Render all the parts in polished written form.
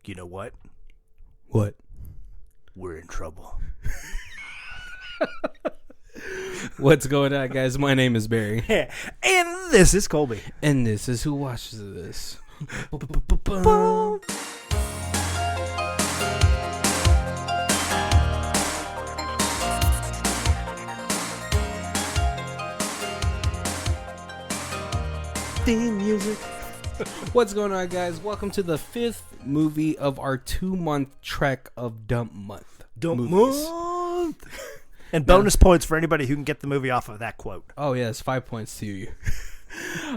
You know what? What? We're in trouble. What's going on, guys? My name is Barry. And this is Colby. And this is Who Watches This. Theme music. What's going on, guys? Welcome to the 5th movie of our 2-month trek of Dump Month. Dump movies. month. And bonus points for anybody who can get the movie off of that quote. Oh, yes, 5 points to you.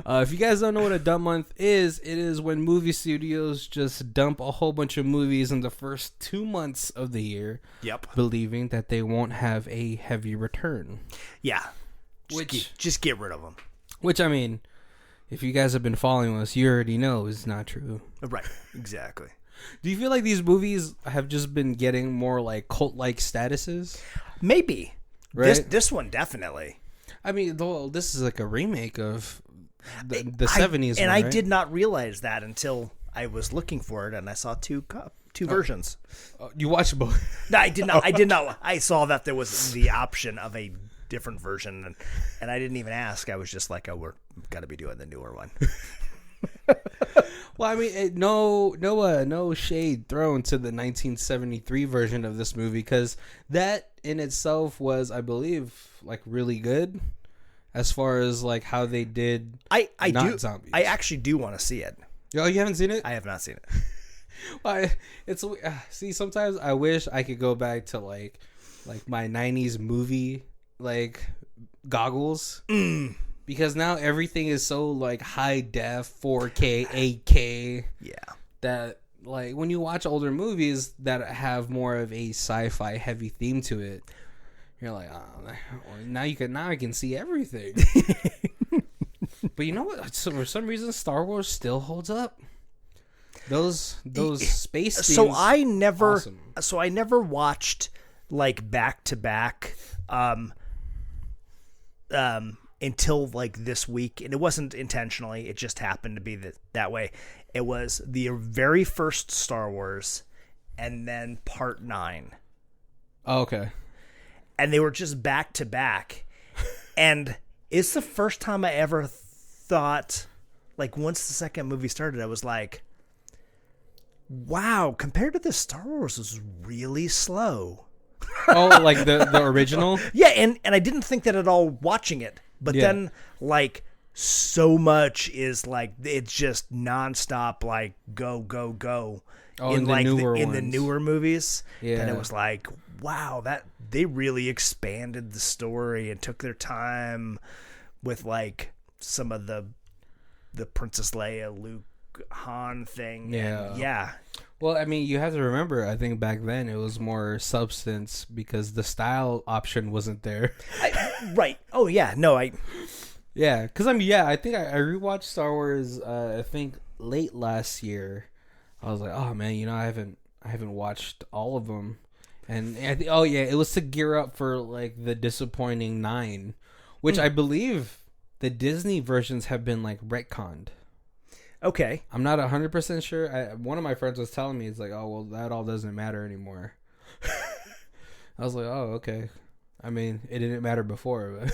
If you guys don't know what a dump month is, it is when movie studios just dump a whole bunch of movies in the first 2 months of the year. Yep. Believing that they won't have a heavy return. Yeah. Just get rid of them. Which, I mean, if you guys have been following us, you already know is not true. Right. Exactly. Do you feel like these movies have just been getting more like cult-like statuses? Maybe. Right? This one definitely. I mean, though, this is like a remake of the 70s. And one, I right? did not realize that until I was looking for it and I saw two versions. You watched both? No, I did not. I did not. I saw that there was the option of a different version, and I didn't even ask. I was just like, "Oh, we're got to be doing the newer one." Well, I mean, no shade thrown to the 1973 version of this movie, because that in itself was, I believe, like really good as far as like how they did. I do. Zombies. I actually do want to see it. Oh, you haven't seen it? I have not seen it. Well, it's see. Sometimes I wish I could go back to like my 90s movie like goggles. Because now everything is so like high def, 4K, 8K. Yeah. That like when you watch older movies that have more of a sci-fi heavy theme to it, you're like, oh, now I can see everything. But you know what? So for some reason, Star Wars still holds up. Those space themes. So I never. Awesome. So I never watched like back to back. Until like this week, and it wasn't intentionally, it just happened to be that way. It was the very first Star Wars and then part 9. Oh, okay. And they were just back to back. And it's the first time I ever thought, like, once the second movie started, I was like, wow, compared to this, Star Wars is really slow. Oh, like the original? Yeah, and I didn't think that at all watching it. But then, like, so much is, like, it's just nonstop, like, go, go, go. Oh, in the newer movies. Yeah. And it was like, wow, that they really expanded the story and took their time with, like, some of the Princess Leia, Luke, Han thing. Yeah. And yeah. Well, I mean, you have to remember, I think back then it was more substance because the style option wasn't there. Right. Oh, yeah. No, Yeah, because I think I rewatched Star Wars, I think late last year. I was like, oh, man, you know, I haven't watched all of them. And it was to gear up for, like, the disappointing 9, which I believe the Disney versions have been, like, retconned. Okay. I'm not 100% sure. One of my friends was telling me, it's like, oh, well, that all doesn't matter anymore. I was like, oh, okay. I mean, it didn't matter before.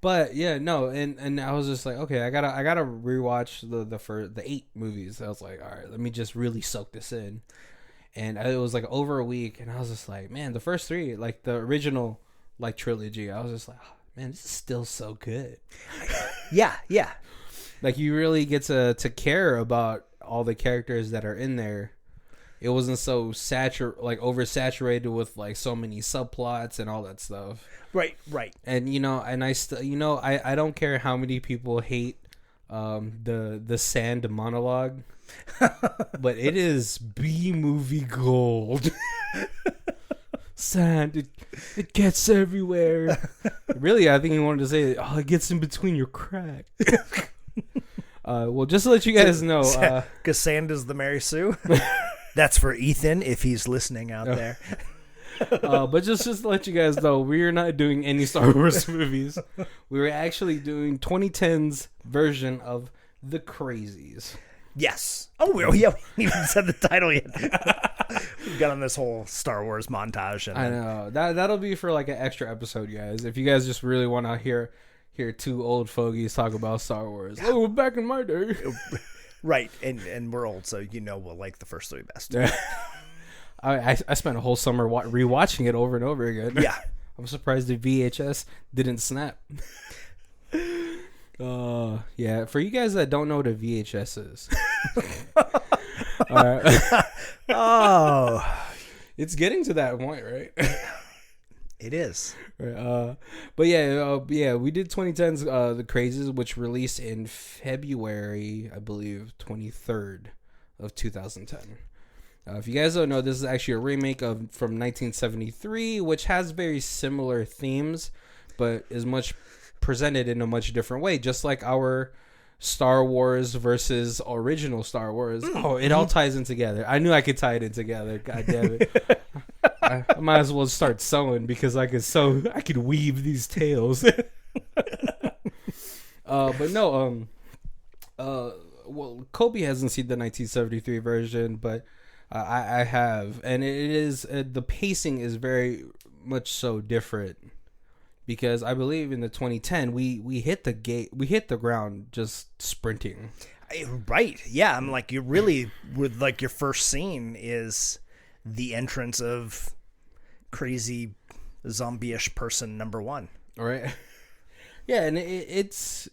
But yeah, no. And I was just like, okay, I gotta rewatch the 8 movies. I was like, all right, let me just really soak this in. And it was like over a week. And I was just like, man, the first 3, like the original like trilogy, I was just like, oh, man, this is still so good. Yeah. Yeah. Like, you really get to care about all the characters that are in there. It wasn't so oversaturated with, like, so many subplots and all that stuff. Right. And, you know, and I don't care how many people hate the sand monologue, but it is B-movie gold. Sand, it gets everywhere. Really, I think he wanted to say, oh, it gets in between your crack. Well, just to let you guys know, because sand is the Mary Sue. That's for Ethan if he's listening out there. But just to let you guys know, we are not doing any Star Wars movies. We were actually doing 2010's version of The Crazies. Yes. Oh, we haven't even said the title yet. We've got on this whole Star Wars montage. And I know. That'll be for like an extra episode, guys. If you guys just really want to hear two old fogies talk about Star Wars. Oh, back in my day. Right. And we're old, so we'll like the first three best. I spent a whole summer rewatching it over and over again. Yeah. I'm surprised the VHS didn't snap. Yeah. For you guys that don't know what a VHS is. All right. Oh. It's getting to that point, right? It is. Right, but yeah, we did 2010's The Crazies, which released in February, I believe, 23rd of 2010. If you guys don't know, this is actually a remake from 1973, which has very similar themes, but is much presented in a much different way, just like our Star Wars versus original Star Wars. Oh, it all ties in together. I knew I could tie it in together. God damn it. I might as well start sewing because I could weave these tales. But no, well, Kobe hasn't seen the 1973 version, but I have, and it is the pacing is very much so different because I believe in the 2010 we hit the ground just sprinting. Right. Yeah. I'm like, you really with like your first scene is the entrance of crazy zombie-ish person number one. All right. Yeah, and it's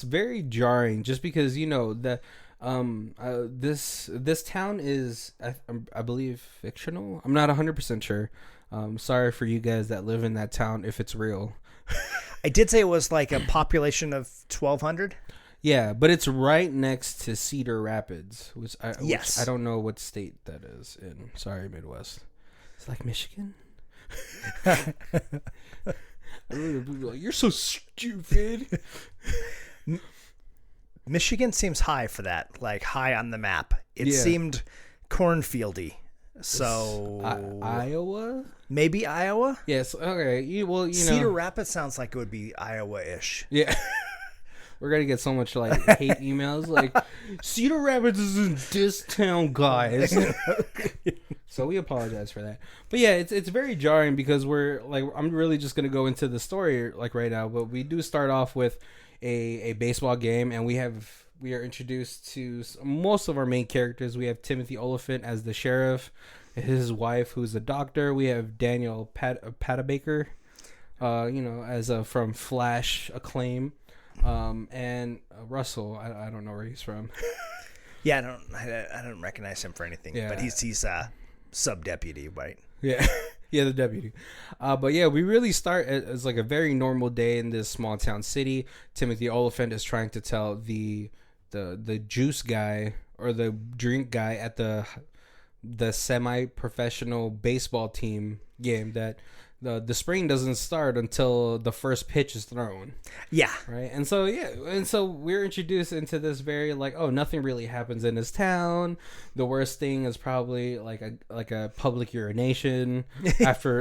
very jarring just because that this town is I believe fictional. I'm not 100% sure. Sorry for you guys that live in that town if it's real. I did say it was like a population of 1,200. Yeah, but it's right next to Cedar Rapids, which I don't know what state that is in. Sorry, Midwest. It's like Michigan. You're so stupid. Michigan seems high for that, like high on the map. It seemed cornfieldy. So Iowa? Maybe Iowa? Yes. Okay. Cedar Rapids sounds like it would be Iowa-ish. Yeah. We're gonna get so much like hate emails like Cedar Rapids is in this town, guys. So we apologize for that. But yeah, it's very jarring because we're like, I'm really just gonna go into the story like right now, but we do start off with a baseball game, and we are introduced to most of our main characters. We have Timothy Oliphant as the sheriff, his wife who's a doctor. We have Daniel Panabaker, as from Flash acclaim. And Russell, I don't know where he's from. Yeah, I don't recognize him for anything. Yeah. But he's sub deputy, right? Yeah, yeah, the deputy. But yeah, we really start as like a very normal day in this small town city. Timothy Oliphant is trying to tell the juice guy or the drink guy at the semi-professional baseball team game that the spring doesn't start until the first pitch is thrown. Yeah. Right. And so we're introduced into this very like, oh, nothing really happens in this town. The worst thing is probably like a public urination after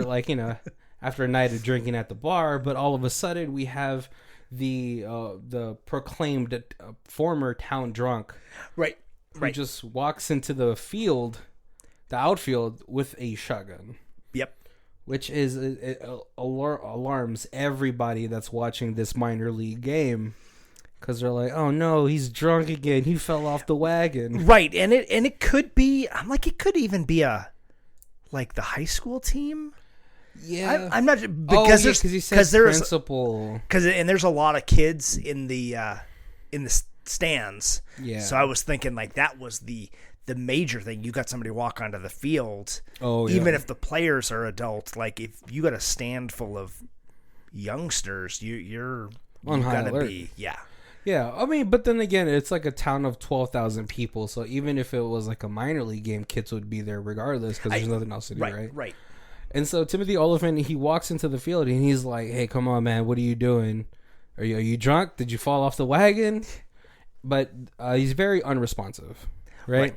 after a night of drinking at the bar. But all of a sudden we have the proclaimed former town drunk, right, who just walks into the outfield with a shotgun. Yep. Which is it alarms everybody that's watching this minor league game, because they're like, "Oh no, he's drunk again. He fell off the wagon." Right, and it could be. I'm like, it could even be the high school team. Yeah, I'm not because there's principal there's a lot of kids in the stands. Yeah, so I was thinking like that was the major thing. You got somebody walk onto the field. Oh, yeah. Even if the players are adults, like if you got a stand full of youngsters, you're gotta be Yeah, I mean, but then again, it's like a town of 12,000 people, so even if it was like a minor league game, kids would be there regardless because there's nothing else to do, right? Right. And so Timothy Oliphant, he walks into the field and he's like, "Hey, come on, man, what are you doing? Are you drunk? Did you fall off the wagon?" But he's very unresponsive, right?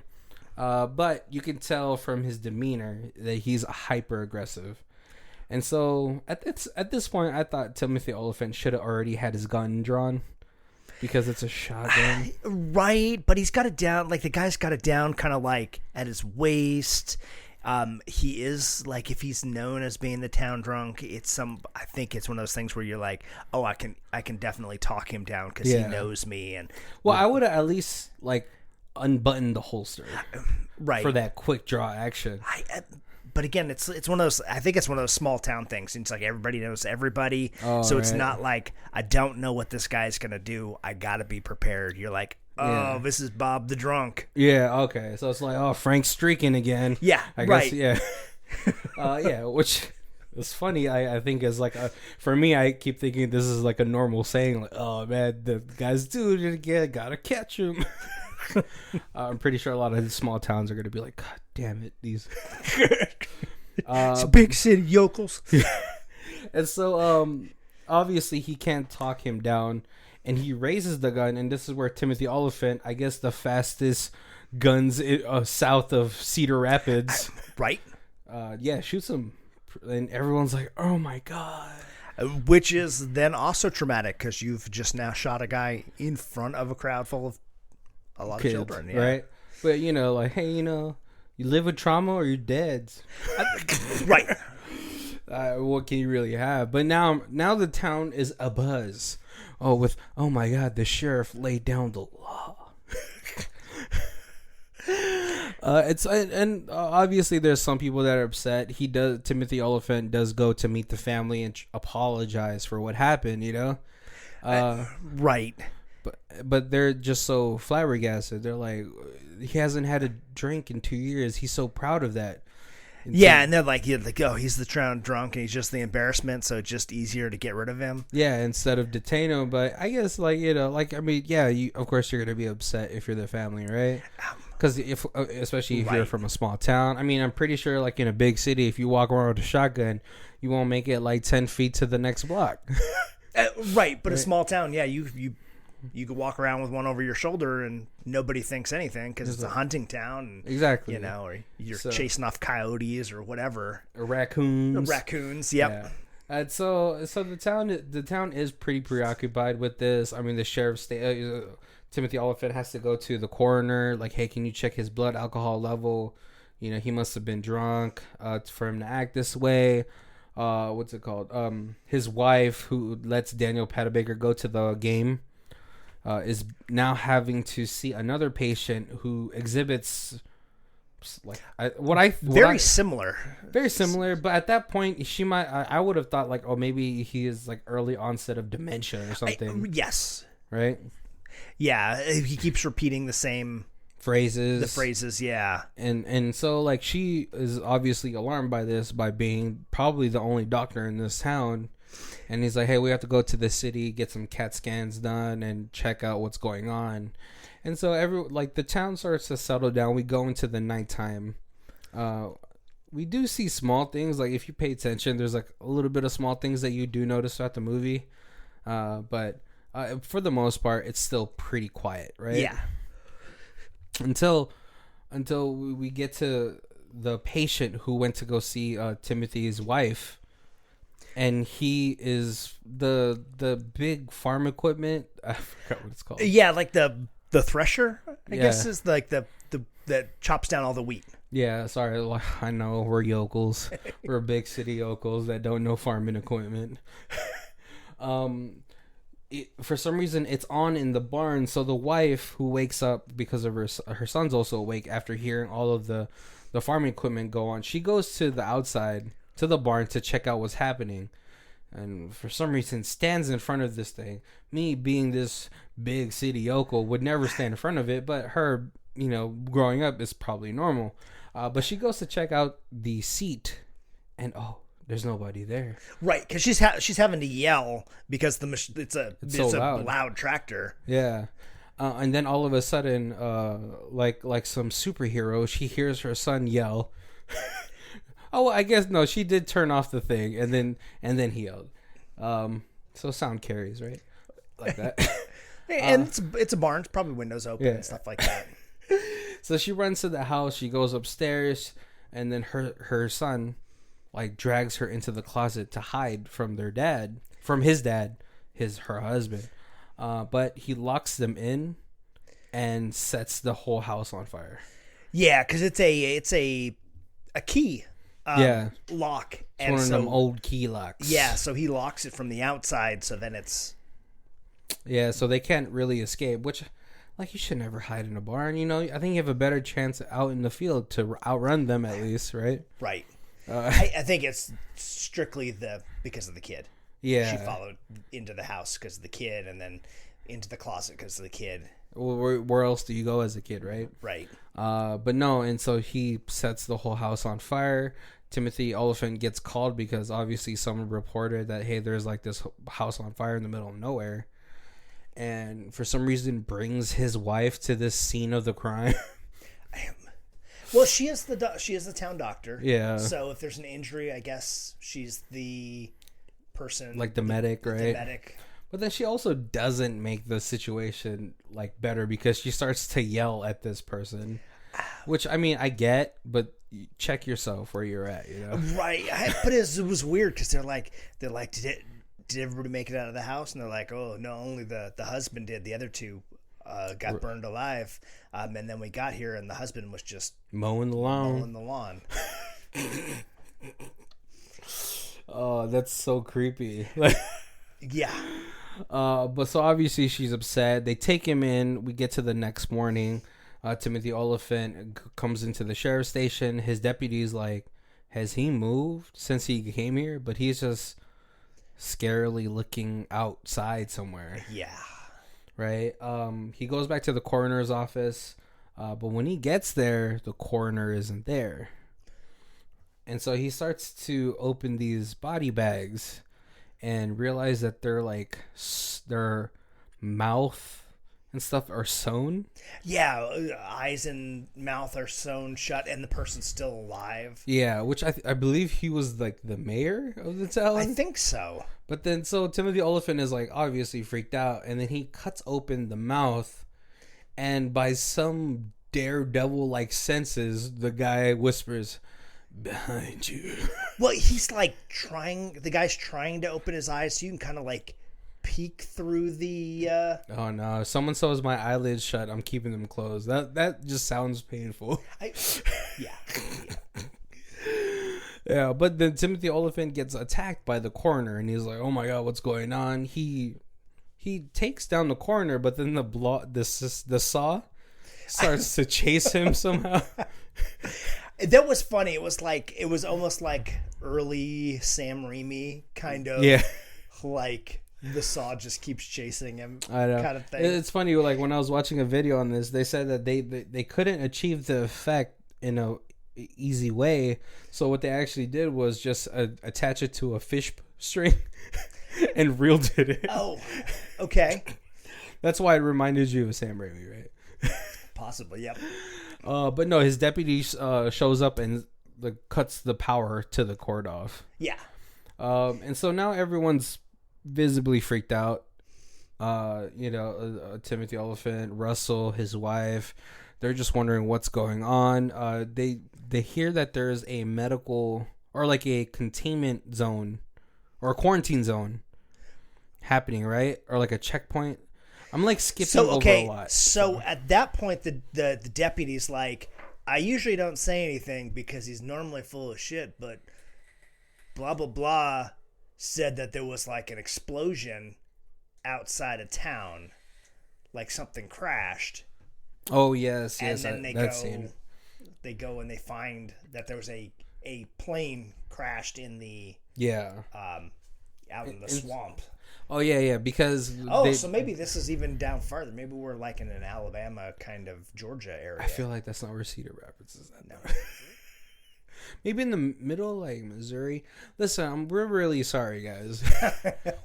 But you can tell from his demeanor that he's hyper aggressive. And so at this point, I thought Timothy Oliphant should have already had his gun drawn. because it's a shotgun. Right, but he's got it down. Like the guy's got it down, kind of like at his waist. He is like, if he's known as being the town drunk, I think it's one of those things where you're like, oh, I can definitely talk him down because he knows me. And I would have at least like unbuttoned the holster, right, for that quick draw action. But again, it's one of those. I think it's one of those small town things. It's like everybody knows everybody, so it's not like I don't know what this guy's gonna do. I gotta be prepared. You're like, oh, this is Bob the drunk. Yeah. Okay. So it's like, oh, Frank's streaking again. Yeah. I right. guess, yeah. Yeah. Which is funny. I think is like for me. I keep thinking this is like a normal saying. Like, oh man, the guy's doing it again. Gotta catch him. I'm pretty sure a lot of these small towns are going to be like, God damn it, these it's big city yokels. And so obviously he can't talk him down, and he raises the gun, and this is where Timothy Oliphant, I guess the fastest guns south of Cedar Rapids, right? Shoots him, and everyone's like, oh my God. Which is then also traumatic because you've just now shot a guy in front of a crowd full of a lot kids, of children, right? But like, hey, you live with trauma or you're dead, right? What can you really have? But now the town is abuzz. Oh my God, the sheriff laid down the law. Obviously there's some people that are upset. Timothy Oliphant does go to meet the family and apologize for what happened. Right. But they're just so flabbergasted. They're like, he hasn't had a drink in 2 years. He's so proud of that. And they're like, oh, he's the town drunk and he's just the embarrassment, so it's just easier to get rid of him. Yeah, instead of detain him. But I guess, of course you're going to be upset if you're the family, right? Because especially if you're from a small town. I mean, I'm pretty sure, like, in a big city, if you walk around with a shotgun, you won't make it, like, 10 feet to the next block. Right, but a small town, you could walk around with one over your shoulder and nobody thinks anything because it's a hunting town. And, exactly. Or you're chasing off coyotes or whatever. Or raccoons. Yep. Yeah. And so the town is pretty preoccupied with this. I mean, the sheriff, Timothy Oliphant, has to go to the coroner. Like, hey, can you check his blood alcohol level? He must have been drunk for him to act this way. What's it called? His wife, who lets Daniel Panabaker go to the game, is now having to see another patient who exhibits very similar. But at that point, I would have thought, like, oh, maybe he is like early onset of dementia or something. Yes. Right. Yeah, he keeps repeating the same phrases. Yeah. And so, like, she is obviously alarmed by this, by being probably the only doctor in this town. And he's like, hey, we have to go to the city, get some CAT scans done, and check out what's going on. And so the town starts to settle down. We go into the nighttime. We do see small things. Like, if you pay attention, there's like a little bit of small things that you do notice throughout the movie. But for the most part, it's still pretty quiet, right? Yeah. Until we get to the patient who went to go see Timothy's wife. And he is the big farm equipment. I forgot what it's called. Yeah, like the thresher, I guess, is like the that chops down all the wheat. Yeah, sorry. I know we're yokels. We're big city yokels that don't know farming equipment. For some reason, it's on in the barn. So the wife, who wakes up because of her son's also awake after hearing all of the farming equipment go on, she goes to the outside, to the barn, to check out what's happening, and for some reason stands in front of this thing. Me, being this big city yokel, would never stand in front of it, but her, growing up, is probably normal. But she goes to check out the seat, and there's nobody there. Right, because she's having to yell because it's a loud tractor. Yeah. And then all of a sudden, like some superhero, she hears her son yell. Oh, I guess no. She did turn off the thing, and then he yelled. So sound carries, right? Like that. And it's a barn. It's probably windows open and stuff like that. So she runs to the house. She goes upstairs, and then her son, like, drags her into the closet to hide from her husband. But he locks them in and sets the whole house on fire. Yeah, because it's a key. Lock. It's one of them old key locks. Yeah, so he locks it from the outside, so then it's... Yeah, so they can't really escape, which, like, you should never hide in a barn, you know? I think you have a better chance out in the field to outrun them at least, right? Right. I think it's strictly because of the kid. Yeah. She followed into the house because of the kid, and then into the closet because of the kid. Well, where else do you go as a kid, right? Right. But no, and so he sets the whole house on fire. Timothy Oliphant gets called because obviously someone reported that, hey, there's like this house on fire in the middle of nowhere. And for some reason brings his wife to this scene of the crime. Well, she is the town doctor. Yeah. So if there's an injury, I guess she's the person, like the medic, right? The medic. But then she also doesn't make the situation like better because she starts to yell at this person, which I mean I get, but check yourself where you're at, you know? Right. But it was weird because they're like, did everybody make it out of the house? And they're like, oh no, only the husband did. The other two got burned alive. And then we got here, and the husband was just mowing the lawn. Oh, that's so creepy. Yeah. But so obviously she's upset. They take him in. We get to the next morning. Timothy Oliphant comes into the sheriff's station. His deputy's like, has he moved since he came here? But he's just scarily looking outside somewhere. Yeah. Right? He goes back to the coroner's office. But when he gets there, the coroner isn't there. And so he starts to open these body bags and realize that they're like their mouth and stuff are sewn. Yeah, eyes and mouth are sewn shut, and the person's still alive. Yeah, which I believe he was like the mayor of the town. I think so. But then so Timothy Oliphant is like obviously freaked out, and then he cuts open the mouth, and by some daredevil like senses, the guy whispers, "Behind you." Well, he's like the guy's trying to open his eyes so you can kind of like peek through the Oh no, if someone sews my eyelids shut, I'm keeping them closed. That just sounds painful. Yeah. Yeah, but then Timothy Oliphant gets attacked by the coroner, and he's like, oh my god, what's going on? He takes down the coroner, but then the saw starts to chase him somehow. That was funny. It was almost like early Sam Raimi kind of. Yeah. Like the saw just keeps chasing him. I know. Kind of thing. It's funny. Like when I was watching a video on this, they said that they couldn't achieve the effect in a easy way. So what they actually did was just attach it to a fish string and reeled it in. Oh, okay. That's why it reminded you of Sam Raimi, right? Possibly, yep. But no, his deputy shows up and cuts the power to the cord off. Yeah. And so now everyone's visibly freaked out. Timothy Oliphant, Russell, his wife, they're just wondering what's going on. They hear that there's a medical or like a containment zone or a quarantine zone happening, right? Or like a checkpoint. I'm like skipping over a lot. So at that point, the deputy's like, I usually don't say anything because he's normally full of shit, but blah, blah, blah said that there was like an explosion outside of town, like something crashed. Oh, yes. And then they go and they find that there was a plane crashed in the out in the swamp. Oh, yeah, because... so maybe this is even down farther. Maybe we're like in an Alabama kind of Georgia area. I feel like that's not where Cedar Rapids is at. No. Maybe in the middle, like Missouri. Listen, we're really sorry, guys.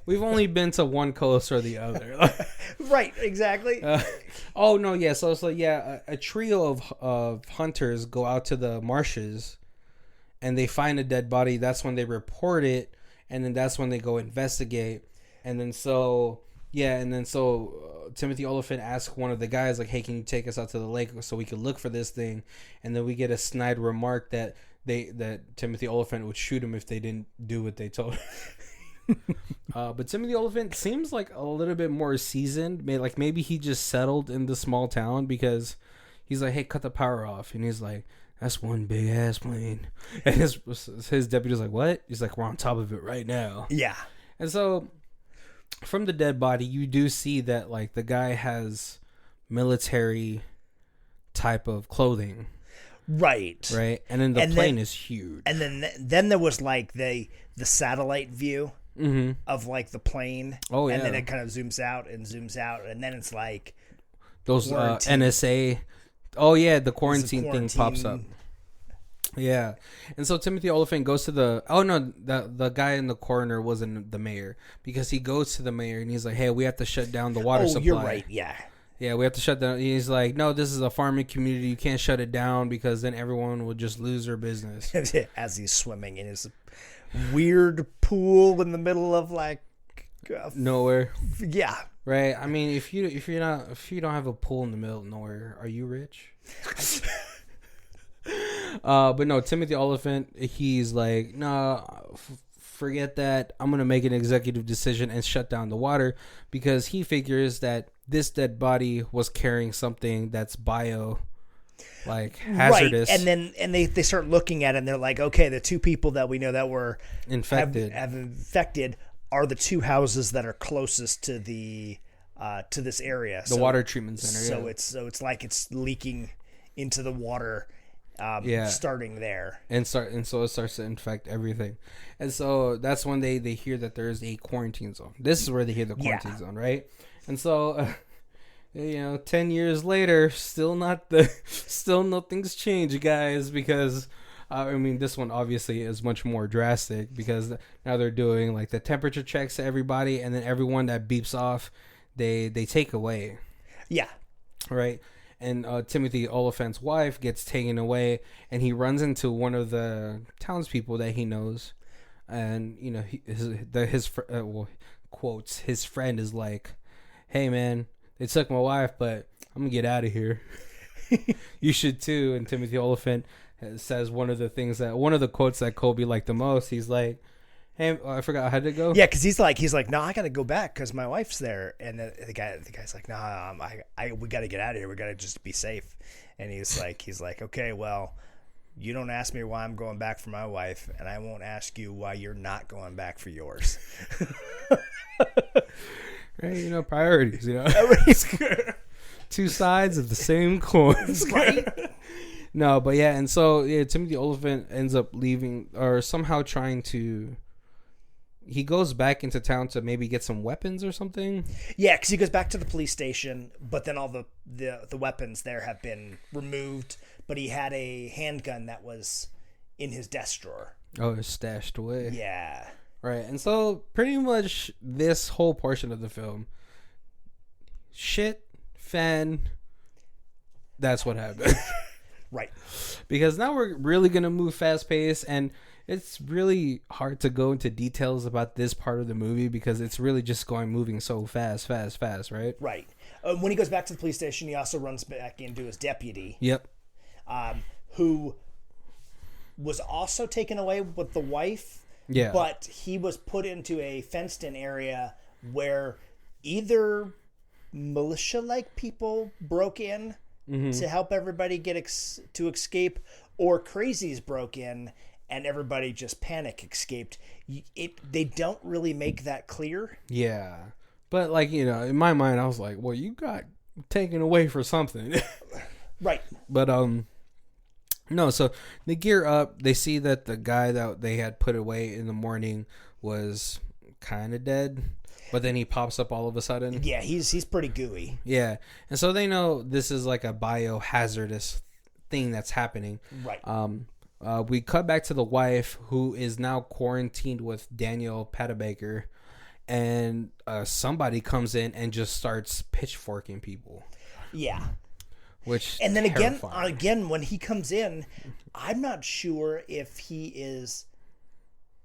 We've only been to one coast or the other. Right, exactly. A trio of hunters go out to the marshes, and they find a dead body. That's when they report it, and then that's when they go investigate. And then Timothy Oliphant asks one of the guys, like, hey, can you take us out to the lake so we can look for this thing? And then we get a snide remark that Timothy Oliphant would shoot him if they didn't do what they told him. But Timothy Oliphant seems like a little bit more seasoned. Maybe he just settled in the small town because he's like, hey, cut the power off. And he's like, that's one big ass plane. And his deputy's like, what? He's like, we're on top of it right now. Yeah. And so from the dead body, you do see that like the guy has military type of clothing. Right. And then the plane is huge. And then there was like the satellite view of like the plane. Oh, yeah. And then it kind of zooms out. And then it's like those NSA. Oh, yeah. The quarantine thing pops up. Yeah. And so Timothy Oliphant goes to the guy in the corner wasn't the mayor, because he goes to the mayor and he's like, hey, we have to shut down the water supply. You're right. Yeah. Yeah, we have to shut down. He's like, no, this is a farming community. You can't shut it down because then everyone will just lose their business. As he's swimming in his weird pool in the middle of like nowhere. Yeah. Right. I mean, if you don't have a pool in the middle of nowhere, are you rich? But no, Timothy Oliphant, he's like, no, forget that. I'm gonna make an executive decision and shut down the water, because he figures that this dead body was carrying something that's hazardous. Right. And they start looking at it and they're like, okay, the two people that we know that were infected have infected are the two houses that are closest to the to this area, the water treatment center. So it's like it's leaking into the water. Starting there, and so it starts to infect everything, and so that's when they hear that there's a quarantine zone. This is where they hear the quarantine zone, right? And so, 10 years later, still nothing's changed, guys, because this one obviously is much more drastic, because now they're doing like the temperature checks to everybody, and then everyone that beeps off, they take away. Yeah. Right. And Timothy Oliphant's wife gets taken away, and he runs into one of the townspeople that he knows, and his friend is like, "Hey man, they took my wife, but I'm gonna get out of here. You should too." And Timothy Oliphant says one of the quotes that Kobe liked the most. He's like, hey, I forgot how did it go? Yeah, because he's like, no, I got to go back because my wife's there, and the guy's like, nah, we got to get out of here. We got to just be safe. And he's like, okay, well, you don't ask me why I'm going back for my wife, and I won't ask you why you're not going back for yours. Right, priorities. Two sides of the same coin, right? No, but yeah, and so Timothy Oliphant ends up leaving, or somehow trying to. He goes back into town to maybe get some weapons or something. Yeah, because he goes back to the police station, but then all the weapons there have been removed. But he had a handgun that was in his desk drawer. Oh, it's stashed away. Yeah. Right, and so pretty much this whole portion of the film, that's what happened. Right. Because now we're really going to move fast paced, and it's really hard to go into details about this part of the movie because it's really just moving so fast, right? Right. When he goes back to the police station, he also runs back into his deputy. Yep. Who was also taken away with the wife. Yeah. But he was put into a fenced-in area where either militia-like people broke in to help everybody get to escape, or crazies broke in and everybody just panic escaped. They don't really make that clear. Yeah. But, in my mind, I was like, well, you got taken away for something. Right. But, no, so they gear up. They see that the guy that they had put away in the morning was kind of dead. But then he pops up all of a sudden. Yeah, he's pretty gooey. Yeah. And so they know this is like a biohazardous thing that's happening. Right. We cut back to the wife, who is now quarantined with Daniel Patabaker, and somebody comes in and just starts pitchforking people. Yeah. And then again, when he comes in, I'm not sure if he is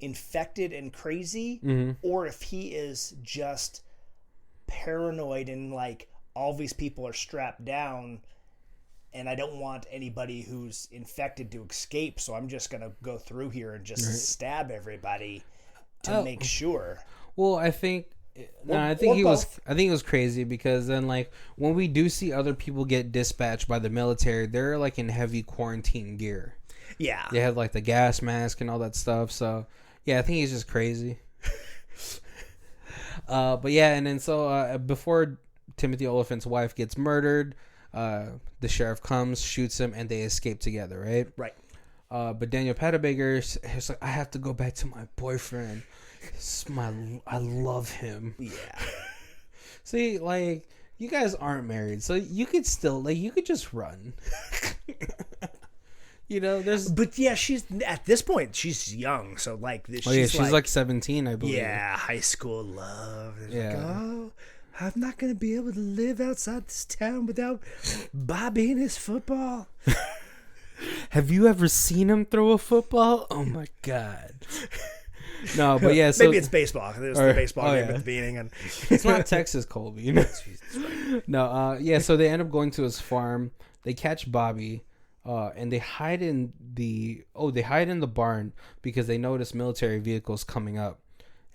infected and crazy, or if he is just paranoid and all these people are strapped down, and I don't want anybody who's infected to escape, so I'm just gonna go through here and just stab everybody. to make sure. Well, I think I think he was crazy because then like when we do see other people get dispatched by the military, they're like in heavy quarantine gear. Yeah. They have like the gas mask and all that stuff. So yeah, I think he's just crazy. But yeah, and then so before Timothy Oliphant's wife gets murdered, the sheriff comes, shoots him, and they escape together, right? Right. But Daniel Panabaker is like, I have to go back to my boyfriend. I love him. Yeah. See, like, you guys aren't married, so you could still, like, you could just run. You know, But yeah, she's, at this point, she's young, so, like... she's like 17, I believe. Yeah, high school love. Yeah. Like, oh, I'm not going to be able to live outside this town without Bobby and his football. Have you ever seen him throw a football? Oh, my God. No, but yeah, so maybe it's baseball. There's the baseball game at the beginning, and it's not Texas, Colby. No, yeah. So they end up going to his farm. They catch Bobby, and they hide in the barn because they notice military vehicles coming up,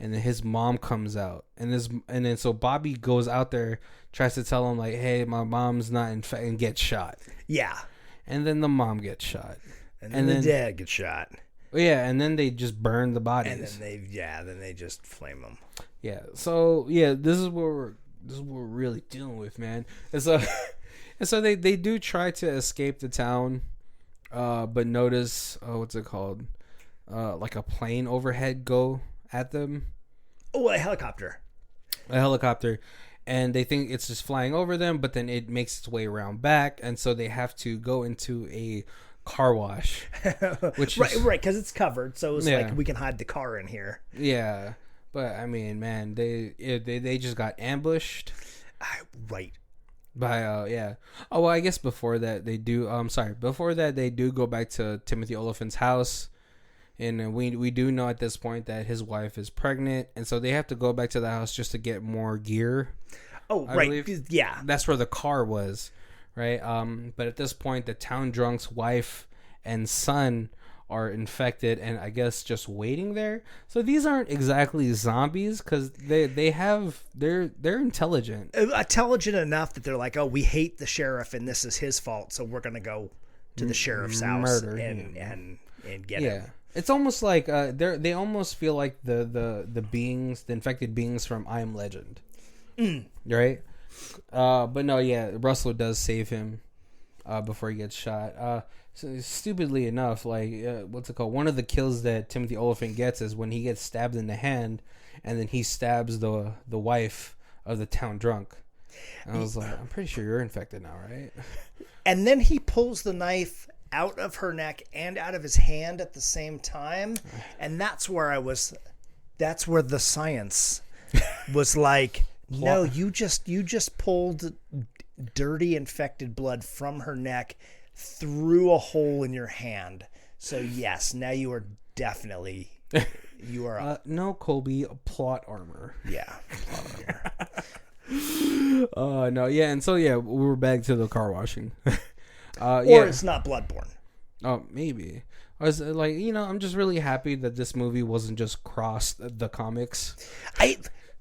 and then his mom comes out, and then so Bobby goes out there, tries to tell him like, "Hey, my mom's not infected," and gets shot. Yeah, and then the mom gets shot, and then the dad gets shot. Yeah, and then they just burn the bodies. And then they just flame them. Yeah. So yeah, this is what we're really dealing with, man. And so they do try to escape the town, but notice what's it called? Like a plane overhead go at them. Oh, a helicopter. And they think it's just flying over them, but then it makes its way around back, and so they have to go into a car wash, which right, because it's covered, so it's like we can hide the car in here. Yeah, but I mean, man, they just got ambushed. Right. By yeah. Oh well, I guess before that they do. Before that they do go back to Timothy Oliphant's house, and we do know at this point that his wife is pregnant, and so they have to go back to the house just to get more gear. Oh, I right. believe. Yeah, that's where the car was. Right, but at this point, the town drunk's wife and son are infected, and I guess just waiting there. So these aren't exactly zombies because they're intelligent, intelligent enough that they're like, oh, we hate the sheriff, and this is his fault, so we're gonna go to the sheriff's house and get him. It's almost like they almost feel like the infected beings from I Am Legend, right? But no, yeah, Russell does save him before he gets shot. So stupidly enough, like what's it called? One of the kills that Timothy Oliphant gets is when he gets stabbed in the hand, and then he stabs the wife of the town drunk. And I was like, I'm pretty sure you're infected now, right? And then he pulls the knife out of her neck and out of his hand at the same time, and that's where the science was like. No, you just pulled dirty infected blood from her neck through a hole in your hand. So yes, now you are definitely no, Colby, plot armor. Yeah, plot armor. No, yeah, and so yeah, we're back to the car washing. Or it's not bloodborne. Oh, maybe. I was like, I'm just really happy that this movie wasn't just crossed the comics.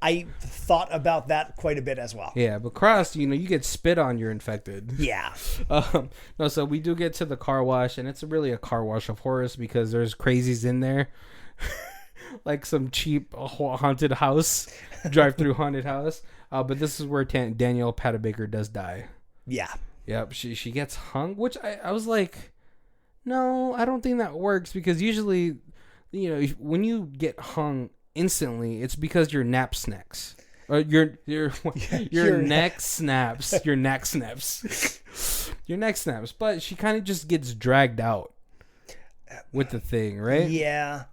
I thought about that quite a bit as well. Yeah, but crossed, you get spit on, you're infected. Yeah. No, so we do get to the car wash, and it's really a car wash of horrors because there's crazies in there. Like some cheap haunted house, drive-through haunted house. But this is where Danielle Panabaker does die. Yeah. Yep, she gets hung, which I was like, no, I don't think that works because usually, when you get hung instantly, it's because your nap snacks. Or your neck snaps. Your neck snaps. Your neck snaps. But she kind of just gets dragged out with the thing, right? Yeah.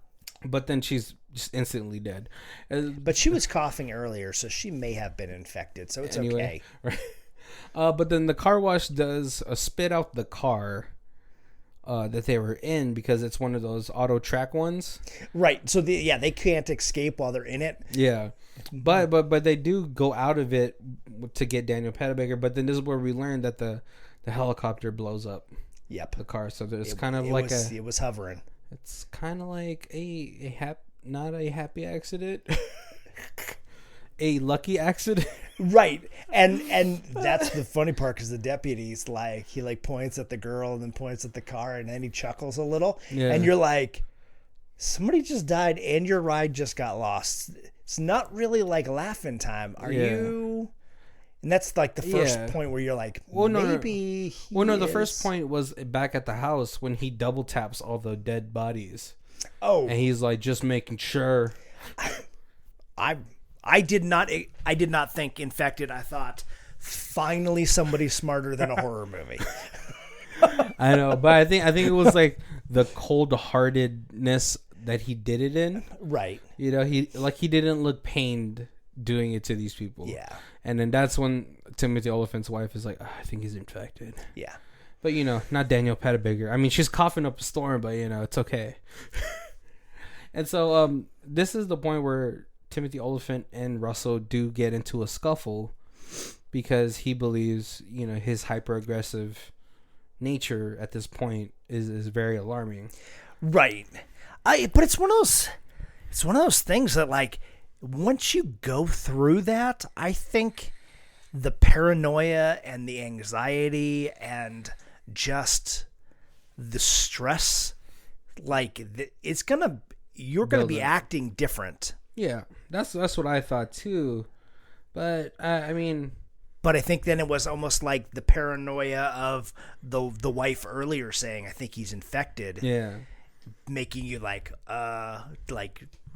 But then she's just instantly dead. But she was coughing earlier, so she may have been infected, so it's okay. Right? But then the car wash does spit out the car that they were in because it's one of those auto track ones. Right. So they can't escape while they're in it. Yeah. But they do go out of it to get Daniel Panabaker. But then this is where we learned that the helicopter blows up. Yep. The car. So there's it was hovering. It's kind of like a not a happy accident. A lucky accident. Right. And that's the funny part, because the deputy's like, he like points at the girl and then points at the car, and then he chuckles a little. Yeah. And you're like, somebody just died and your ride just got lost. It's not really like laughing time. Are you? And that's like the first point where you're like, maybe. The first point was back at the house when he double taps all the dead bodies. Oh. And he's like, just making sure. I did not think infected. I thought, finally somebody smarter than a horror movie. I know, but I think it was like the cold-heartedness that he did it in. Right. You know, he didn't look pained doing it to these people. Yeah. And then that's when Timothy Olyphant's wife is like, I think he's infected. Yeah. But, you know, not Danielle Patabaker. I mean, she's coughing up a storm, but, you know, it's okay. And so this is the point where Timothy Olyphant and Russell do get into a scuffle because he believes, you know, his hyper-aggressive nature at this point is very alarming. Right. But it's one of those things that, like, once you go through that, I think the paranoia and the anxiety and just the stress, like, you're gonna be acting different. Yeah, that's what I thought too. But I mean, but I think then it was almost like the paranoia of the wife earlier saying, "I think he's infected." Yeah, making you like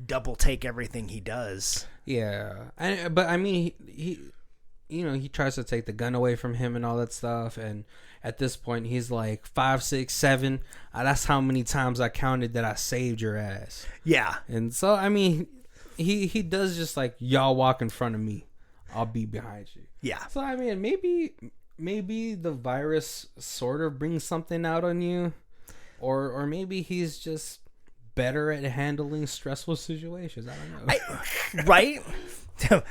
double take everything he does. Yeah, but I mean, he you know, he tries to take the gun away from him and all that stuff, and at this point he's like 5, 6, 7. That's how many times I counted that I saved your ass. Yeah, and so I mean, he does just like, y'all walk in front of me, I'll be behind you. Yeah. So I mean, maybe the virus sort of brings something out on you, or maybe he's just better at handling stressful situations. I don't know. Right?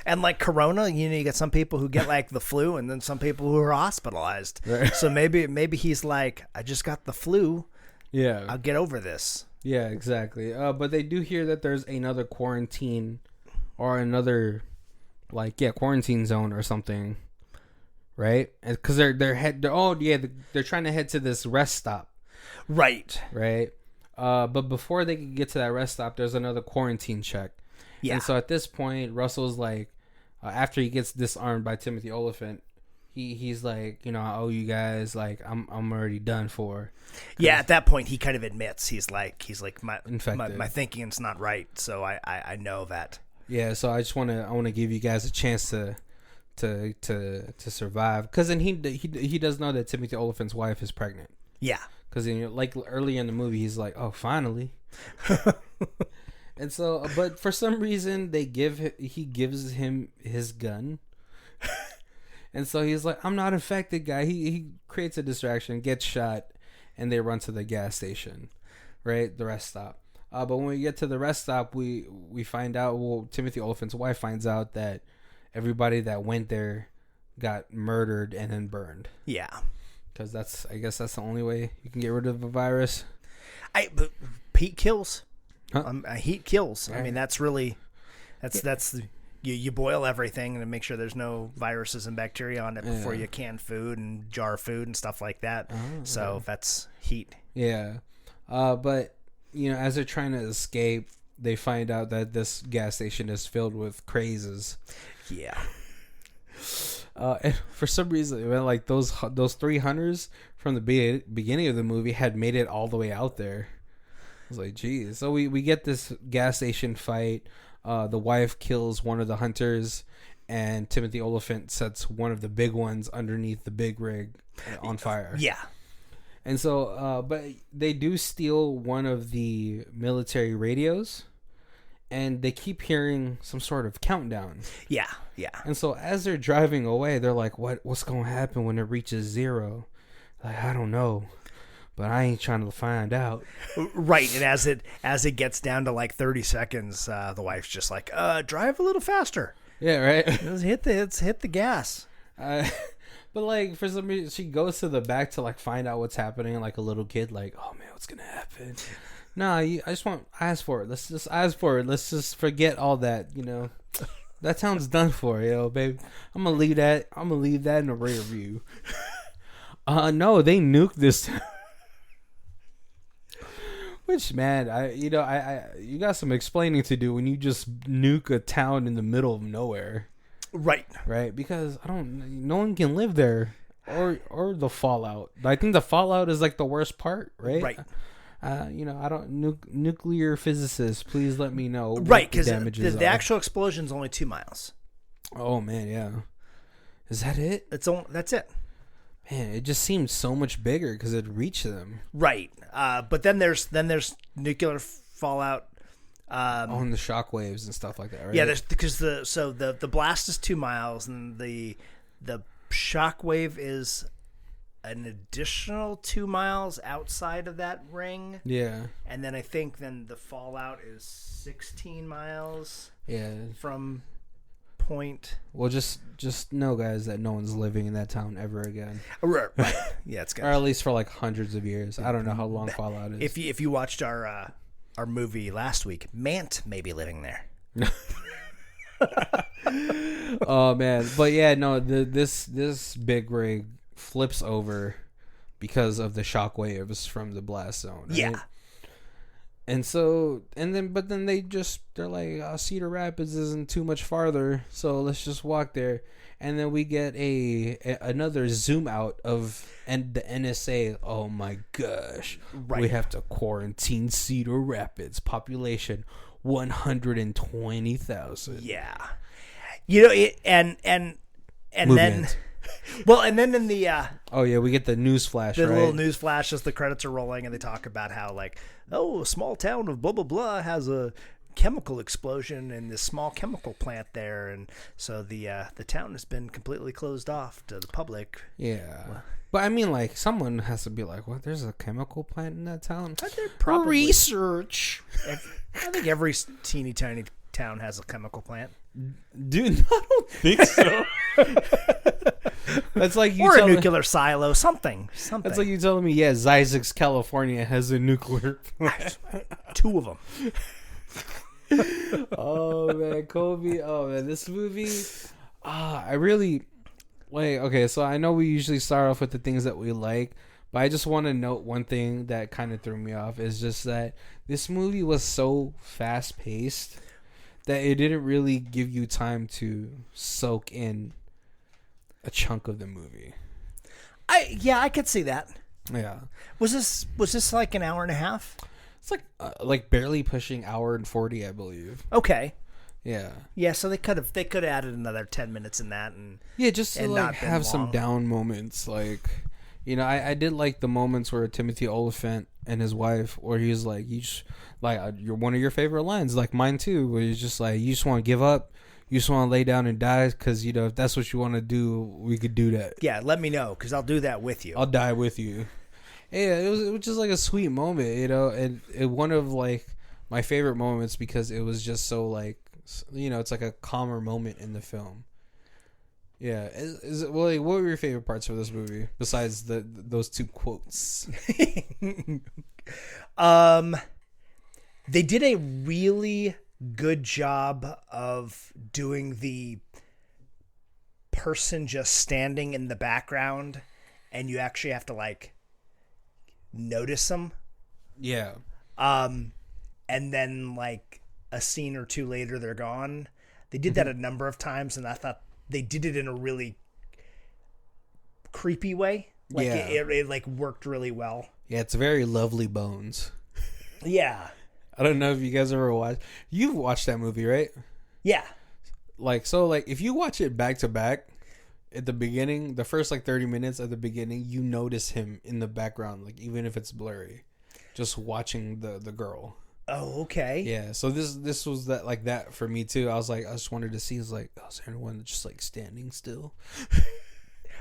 And like Corona, you know, you get some people who get like the flu, and then some people who are hospitalized. Right. So maybe he's like, I just got the flu. Yeah. I'll get over this. Yeah, exactly. But they do hear that there's another quarantine or another quarantine zone or something, right? Because they're trying to head to this rest stop. Right. But before they can get to that rest stop, there's another quarantine check. Yeah. And so at this point, Russell's like, after he gets disarmed by Timothy Olyphant, he's like, you know, I owe you guys, like, I'm already done for. Yeah, at that point, he kind of admits he's like my thinking's not right, so I know that. Yeah, so I want to give you guys a chance to survive, because then he does know that Timothy Olyphant's wife is pregnant. Yeah. Because, you know, like early in the movie, he's like, oh, finally. And so, but for some reason, he gives him his gun. And so he's like, I'm not infected, guy. He creates a distraction, gets shot, and they run to the gas station, right? The rest stop. But when we get to the rest stop, we find out, Timothy Olyphant's wife finds out that everybody that went there got murdered and then burned. Yeah. Because I guess that's the only way you can get rid of a virus. But heat kills. Huh? Heat kills. Right. I mean, that's you boil everything and make sure there's no viruses and bacteria on it before you can food and jar food and stuff like that. So that's heat. Yeah. But, you know, as they're trying to escape, they find out that this gas station is filled with crazes. Yeah. And for some reason, like those 3 hunters from the beginning of the movie had made it all the way out there. I was like, geez. So we get this gas station fight. The wife kills one of the hunters, and Timothy Olyphant sets one of the big ones underneath the big rig on fire. Yeah. And so, but they do steal one of the military radios, and they keep hearing some sort of countdown. Yeah, yeah. And so as they're driving away, they're like, what's going to happen when it reaches 0? Like, I don't know, but I ain't trying to find out. Right. And as it gets down to like 30 seconds, the wife's just like, drive a little faster. Yeah, right. Hit the gas. But like, for some reason, she goes to the back to like find out what's happening, like a little kid, like, oh man, what's gonna happen? Nah, I just want ask for it. Let's just ask for it. Let's just forget all that. That town's done for, babe. I'm gonna leave that. In the rear view. No, they nuked this. Which, man, you got some explaining to do when you just nuke a town in the middle of nowhere. Right. Because no one can live there, or the fallout. I think the fallout is like the worst part, right? Right. I don't nuclear physicists. Please let me know. Right, because the actual explosion is only 2 miles. Oh man, yeah. Is that it? That's it. Man, it just seemed so much bigger because it reached them. Right, but then there's nuclear fallout. On the shockwaves and stuff like that, right? Yeah, because the blast is 2 miles and the shockwave is an additional 2 miles outside of that ring. Yeah, and then I think the fallout is 16 miles. Yeah, from point. Well, just know, guys, that no one's living in that town ever again. Right. Yeah, it's good. Or at least for like hundreds of years. I don't know how long fallout is. If you watched our movie last week, Mant may be living there. Oh man, but yeah, no, this big rig flips over because of the shockwaves from the blast zone. Right? Yeah. But then they're like, Cedar Rapids isn't too much farther, so let's just walk there. And then we get another zoom out of the NSA. Oh my gosh, right. We have to quarantine Cedar Rapids, population 120,000. Yeah, and then, well, and then in the we get the news flash. The right? little news flash as the credits are rolling, and they talk about how a small town of blah blah blah has a chemical explosion in this small chemical plant there, and so the town has been completely closed off to the public. Yeah. But I mean, someone has to be like, what? There's a chemical plant in that town? Probably. Research. I think every teeny tiny town has a chemical plant. Dude, I don't think so. That's like you or a nuclear silo, something. That's like you telling me, Zizix, California has a nuclear plant. 2 of them. Oh man, Kobe. Oh man, this movie. I really okay, so I know we usually start off with the things that we like, but I just want to note one thing that kind of threw me off is just that this movie was so fast paced that it didn't really give you time to soak in a chunk of the movie. I could see that. Yeah. Was this like an hour and a half? It's like barely pushing hour and 40, I believe. Okay. Yeah. Yeah, so they could have added another 10 minutes in that and just to have some down moments. I did like the moments where Timothy Olyphant and his wife, where he's like, you're one of your favorite lines, like mine too, where he's just like, you just want to give up, you just want to lay down and die, because if that's what you want to do, we could do that. Yeah, let me know, because I'll do that with you. I'll die with you. Yeah, it was just like a sweet moment, and one of my favorite moments, because it was just so it's like a calmer moment in the film. Yeah, what were your favorite parts of this movie besides those 2 quotes? They did a really good job of doing the person just standing in the background, and you actually have to notice them. Yeah. And then a scene or 2 later, they're gone. They did that a number of times, and I thought they did it in a really creepy way. It worked really well. Yeah, it's very Lovely Bones. Yeah. I don't know if you guys ever watched. You've watched that movie, right? Yeah. If you watch it back to back, at the beginning, the first 30 minutes at the beginning, you notice him in the background, even if it's blurry, just watching the girl. Oh, okay. Yeah, so this was that for me too. I was I just wanted to see, is there anyone just standing still?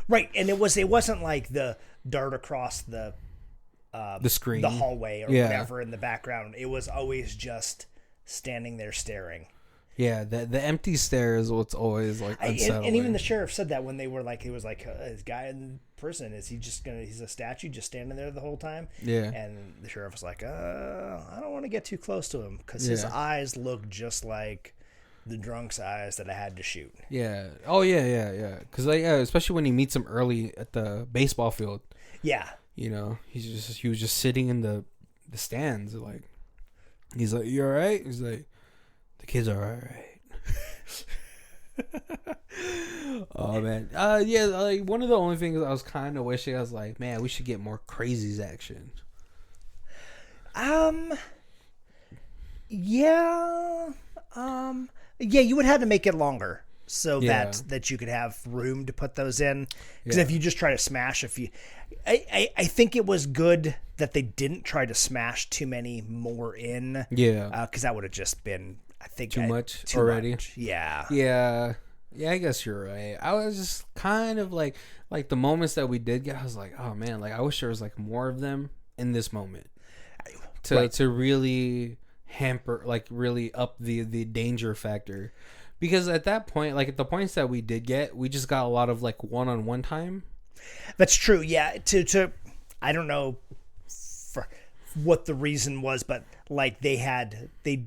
Right, and it wasn't the dart across the screen, the hallway or whatever in the background. It was always just standing there staring. Yeah, the empty stare is what's always like unsettling. And even the sheriff said that when they were like, he was like, this guy in prison, is he just gonna? He's a statue just standing there the whole time. Yeah. And the sheriff was like, I don't want to get too close to him because his eyes look just like the drunk's eyes that I had to shoot. Yeah. Oh yeah. Because especially when he meets him early at the baseball field. Yeah. You know, he was just sitting in the stands, like he's like, "You all right?" He's like, "The kids are all right." Oh man, yeah. Like one of the only things I was kind of wishing, I was like, man, we should get more Crazies action. Yeah. Yeah, you would have to make it longer so that you could have room to put those in. Because if you just try to smash I think it was good that they didn't try to smash too many more in. Yeah. Because that would have just been, I think, too much already. Much. Yeah. Yeah. Yeah, I guess you're right. I was just kind of like the moments that we did get, I was like, oh man, like I wish there was like more of them in this moment to really hamper, like really up the danger factor. Because at that point, like at the points that we did get, we just got a lot of like one-on-one time. That's true. Yeah. To I don't know for what the reason was, but like they had the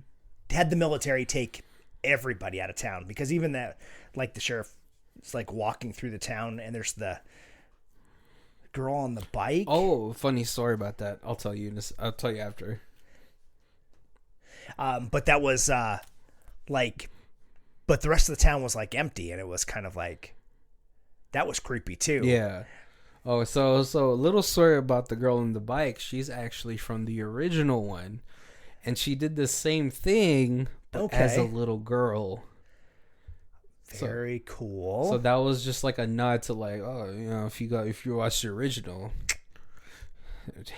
military take everybody out of town, because even that, like the sheriff is like walking through the town and there's the girl on the bike. Oh, funny story about that. I'll tell you after. But that was but the rest of the town was like empty, and it was kind of like, that was creepy too. Yeah. Oh, so a little story about the girl on the bike. She's actually from the original one, and she did the same thing, but as a little girl. Very cool. So that was just like a nod to like, oh, you know, if you watch the original,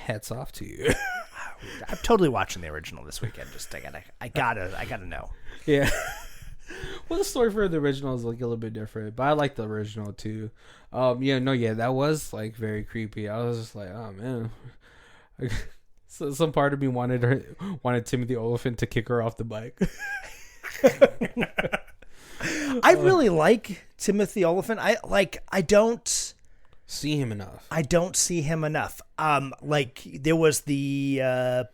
hats off to you. I'm totally watching the original this weekend. Just I gotta know. Yeah. Well, the story for the original is like a little bit different, but I like the original too. That was like very creepy. I was just like, oh man. So some part of me wanted Timothy Olyphant to kick her off the bike. I really like Timothy Olyphant. I don't see him enough. I don't see him enough. Like there was the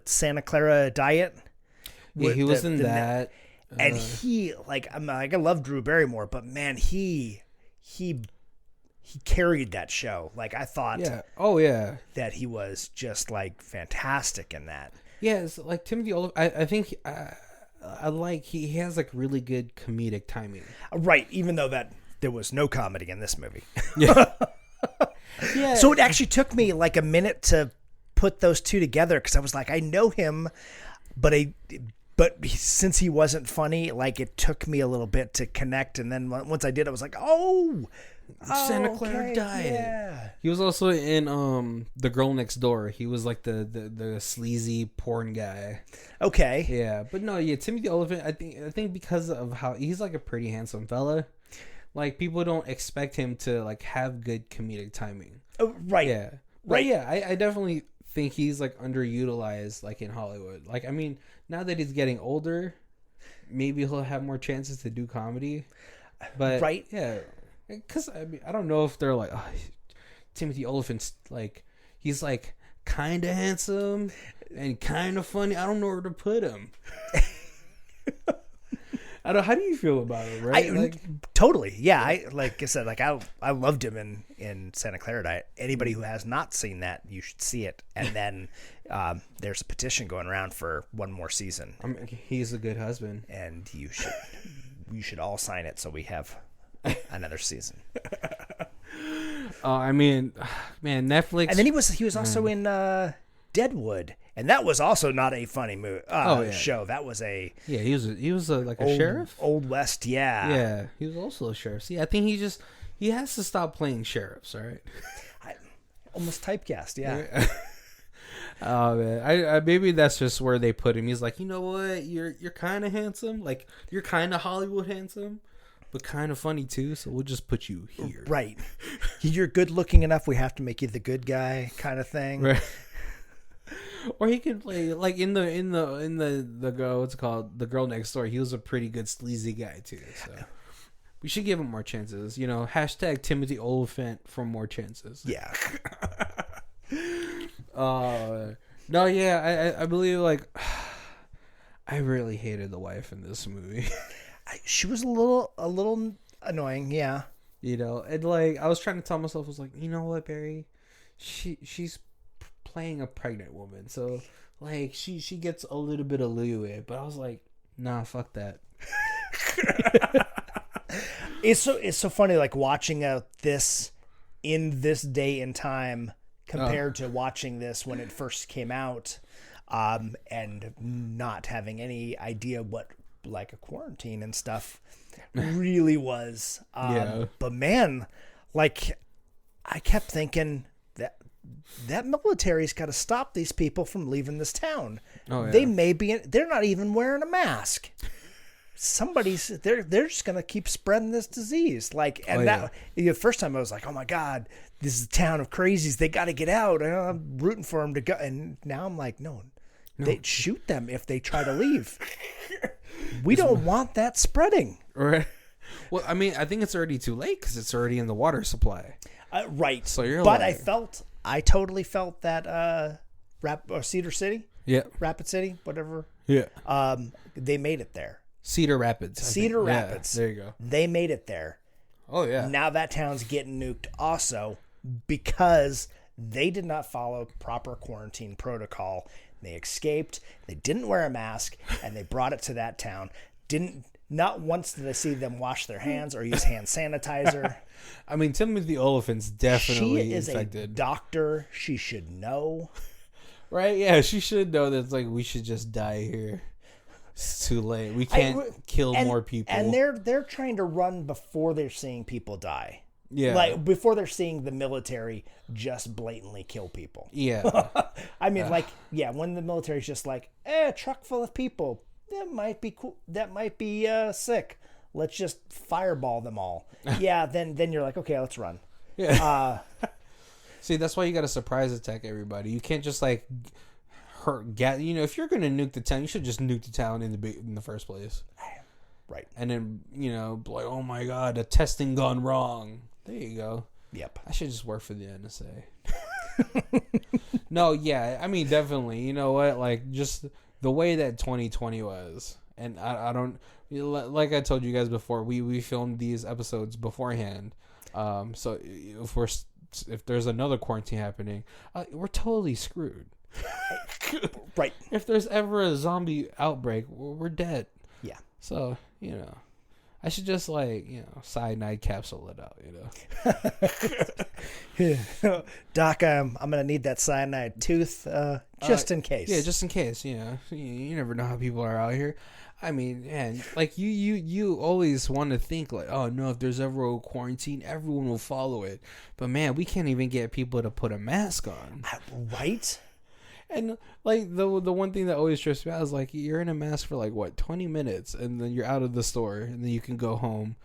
Santa Clara Diet. Yeah, he was in that. And he, like, I love Drew Barrymore, but man, he carried that show. Like, I thought, that he was just like fantastic in that. Yeah, it's like Timothy Olyphant. I think I like he has like really good comedic timing. Right, even though that there was no comedy in this movie. Yeah. Yeah. So it actually took me like a minute to put those two together, because I was like, I know him, but since he wasn't funny, like it took me a little bit to connect. And then once I did, I was like, Santa Clara Diet. Yeah. He was also in The Girl Next Door. He was like the sleazy porn guy. Okay. Yeah, but no, yeah, Timothy Olyphant. I think because of how he's like a pretty handsome fella, like people don't expect him to like have good comedic timing. Oh, right. Yeah. Right. But yeah, I definitely think he's like underutilized, like in Hollywood. Like, I mean, now that he's getting older, maybe he'll have more chances to do comedy. But right. Yeah. Because I mean, I don't know if they're like, oh, Timothy Olyphant's like, he's like kind of handsome and kind of funny. I don't know where to put him. I don't. How do you feel about it? Right? Totally. Yeah. Like I said, like I loved him in Santa Clara Diet. Anybody who has not seen that, you should see it. And then there's a petition going around for one more season. He's a good husband, and you should all sign it so we have another season. I mean, man, Netflix. And then he was also in Deadwood, and that was also not a funny show. That was he was like a sheriff, Old West. Yeah, he was also a sheriff. See, I think he has to stop playing sheriffs. All right, almost typecast. Yeah. Oh man, I maybe that's just where they put him. He's like, you know what, you're kind of handsome, like you're kind of Hollywood handsome, but kind of funny too, so we'll just put you here. Right. You're good looking enough, we have to make you the good guy kind of thing. Right. Or he could play like in the girl, what's it called, The Girl Next Door. He was a pretty good sleazy guy too. So we should give him more chances. You know, hashtag Timothy Oliphant for more chances. Yeah. No, yeah, I believe like I really hated the wife in this movie. She was a little annoying. Yeah. You know, and like I was trying to tell myself, I was like, you know what, Barry, she's playing a pregnant woman, so like she gets a little bit of leeway. But I was like, nah, fuck that. It's so funny, like watching this in this day and time compared to watching this when it first came out, and not having any idea what like a quarantine and stuff really was. Yeah. But man, like I kept thinking that military's got to stop these people from leaving this town. Oh, yeah. They're not even wearing a mask. They're just gonna keep spreading this disease. Like, and the first time I was like, oh my god, this is a town of crazies. They got to get out. And I'm rooting for them to go. And now I'm like, no. They shoot them if they try to leave. We don't want that spreading. Right. Well, I mean, I think it's already too late because it's already in the water supply. Right. So you're but like... I totally felt that Cedar City. Yeah. Rapid City, whatever. Yeah. They made it there. Cedar Rapids. Cedar Rapids. There you go. They made it there. Oh, yeah. Now that town's getting nuked also because they did not follow proper quarantine protocol. They escaped. They didn't wear a mask, and they brought it to that town. Not once did I see them wash their hands or use hand sanitizer. I mean, Timothy Oliphant's definitely infected. She is a doctor. She should know. Right? Yeah, she should know that it's like we should just die here. It's too late. We can't kill more people. And they're trying to run before they're seeing people die. Yeah. Like before they're seeing the military just blatantly kill people. Yeah. I mean, when the military's just like, a truck full of people, that might be cool. That might be sick. Let's just fireball them all. Yeah. Then you're like, okay, let's run. Yeah. See, that's why you got to surprise attack everybody. You can't just like if you're going to nuke the town, you should just nuke the town in the first place. Right. And then, like, oh my God, a testing gone wrong. There you go. Yep. I should just work for the NSA. No, yeah. I mean, definitely. You know what? Like, just the way that 2020 was. And I don't... Like I told you guys before, we filmed these episodes beforehand. So if there's another quarantine happening, we're totally screwed. Right. If there's ever a zombie outbreak, we're dead. Yeah. So, I should just cyanide capsule it out, Doc, I'm gonna need that cyanide tooth just in case. Yeah, just in case. You never know how people are out here. I mean, man, like you always want to think like, oh no, if there's ever a quarantine, everyone will follow it. But man, we can't even get people to put a mask on. Right. And like the one thing that always trips me out is like you're in a mask for like 20 minutes and then you're out of the store and then you can go home.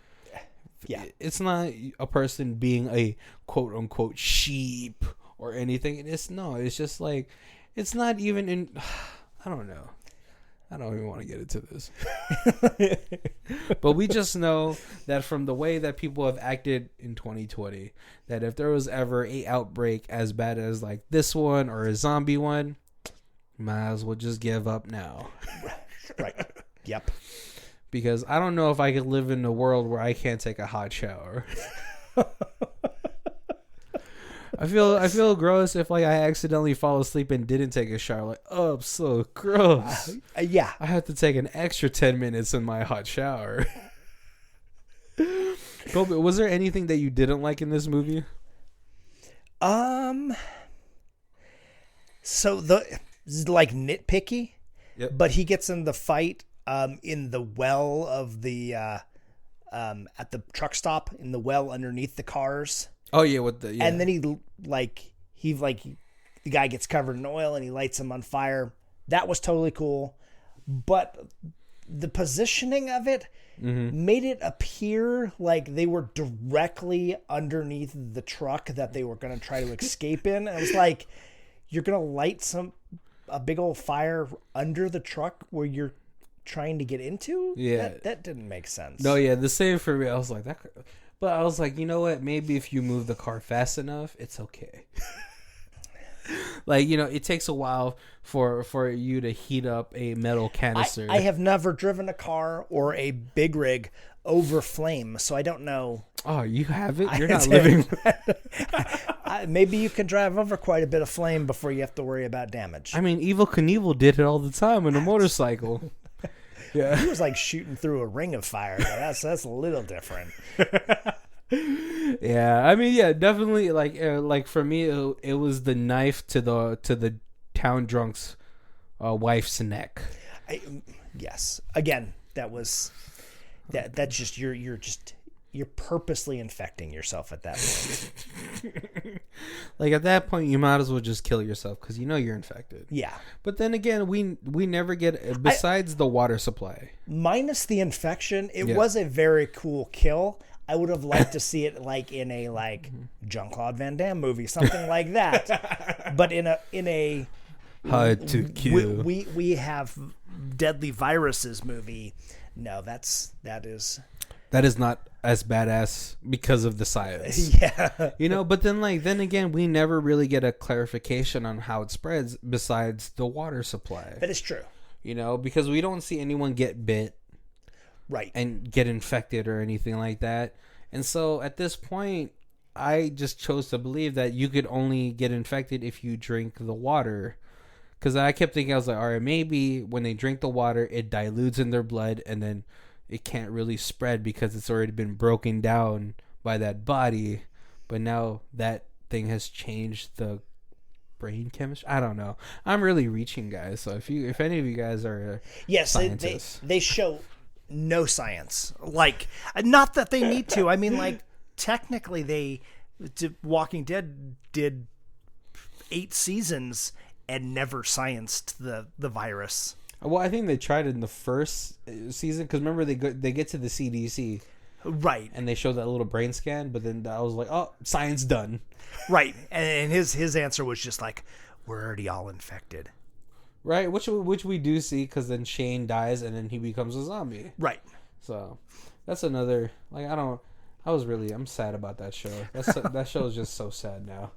Yeah. It's not a person being a quote unquote sheep or anything. It's just like it's not even in I don't know. I don't even want to get into this. But we just know that from the way that people have acted in 2020, that if there was ever a outbreak as bad as like this one or a zombie one, might as well just give up now. Right. Yep. Because I don't know if I could live in a world where I can't take a hot shower. I feel gross if like I accidentally fall asleep and didn't take a shower. Like, oh, I'm so gross. Yeah. I have to take an extra 10 minutes in my hot shower. Kobe, was there anything that you didn't like in this movie? So like nitpicky, yep. But he gets in the fight in the well of the at the truck stop in the well underneath the cars. Oh yeah, and then the guy gets covered in oil and he lights him on fire. That was totally cool, but the positioning of it made it appear like they were directly underneath the truck that they were going to try to escape in. And it was like, you're going to light a big old fire under the truck where you're trying to get into? Yeah. That didn't make sense. No, yeah, the same for me. I was like, that. But I was like, you know what? Maybe if you move the car fast enough, it's okay. Like, it takes a while for you to heat up a metal canister. I have never driven a car or a big rig over flame, so I don't know. Oh, you haven't? You're not living. Maybe you can drive over quite a bit of flame before you have to worry about damage. I mean, Evel Knievel did it all the time on a motorcycle. Yeah, he was like shooting through a ring of fire. That's a little different. Yeah, I mean, yeah, definitely. Like for me, it was the knife to the town drunk's wife's neck. Yes. Again, that's just you're purposely infecting yourself at that point. Like at that point, you might as well just kill yourself because you're infected. Yeah. But then again, we never get besides the water supply. Minus the infection, it was a very cool kill. I would have liked to see it like in a Jean-Claude Van Damme movie, something like that. But in a Hard to kill. We have deadly viruses movie. No, that is not as badass because of the science. Yeah. But then again, we never really get a clarification on how it spreads besides the water supply. That is true. Because we don't see anyone get bit. Right. And get infected or anything like that. And so at this point, I just chose to believe that you could only get infected if you drink the water. Because I kept thinking, I was like, all right, maybe when they drink the water, it dilutes in their blood and then it can't really spread because it's already been broken down by that body. But now that thing has changed the brain chemistry. I don't know. I'm really reaching, guys. So if any of you guys are scientists. They show no science. Like, not that they need to. I mean, like, technically Walking Dead did 8 seasons and never scienced the virus. Well, I think they tried it in the first season because remember they get to the CDC, right? And they show that little brain scan, but then I was like, oh, science done, right? And his answer was just like, we're already all infected. Right, which we do see because then Shane dies and then he becomes a zombie. Right. So that's another I'm sad about that show. That show is just so sad now.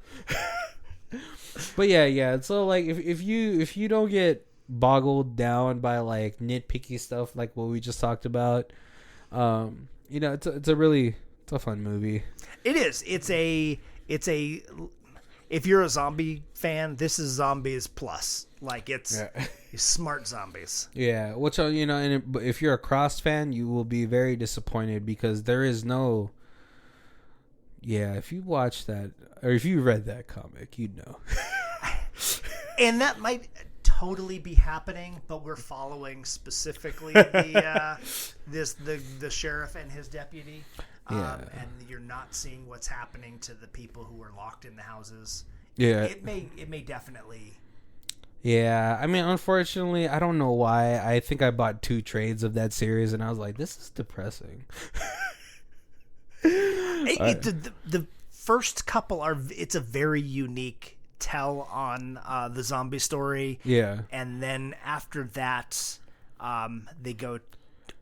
But yeah. So like if you don't get boggled down by like nitpicky stuff like what we just talked about, it's a fun movie. It is. It's a. If you're a zombie fan, this is Zombies Plus. Like, it's smart zombies. Yeah, which, and if you're a Cross fan, you will be very disappointed because there is no... Yeah, if you watch that, or if you read that comic, you'd know. And that might totally be happening, but we're following specifically the sheriff and his deputy. And you're not seeing what's happening to the people who are locked in the houses. Yeah. It may definitely... Yeah, I mean, unfortunately, I don't know why. I think I bought 2 trades of that series, and I was like, this is depressing. The first couple it's a very unique tell on the zombie story. Yeah. And then after that, they go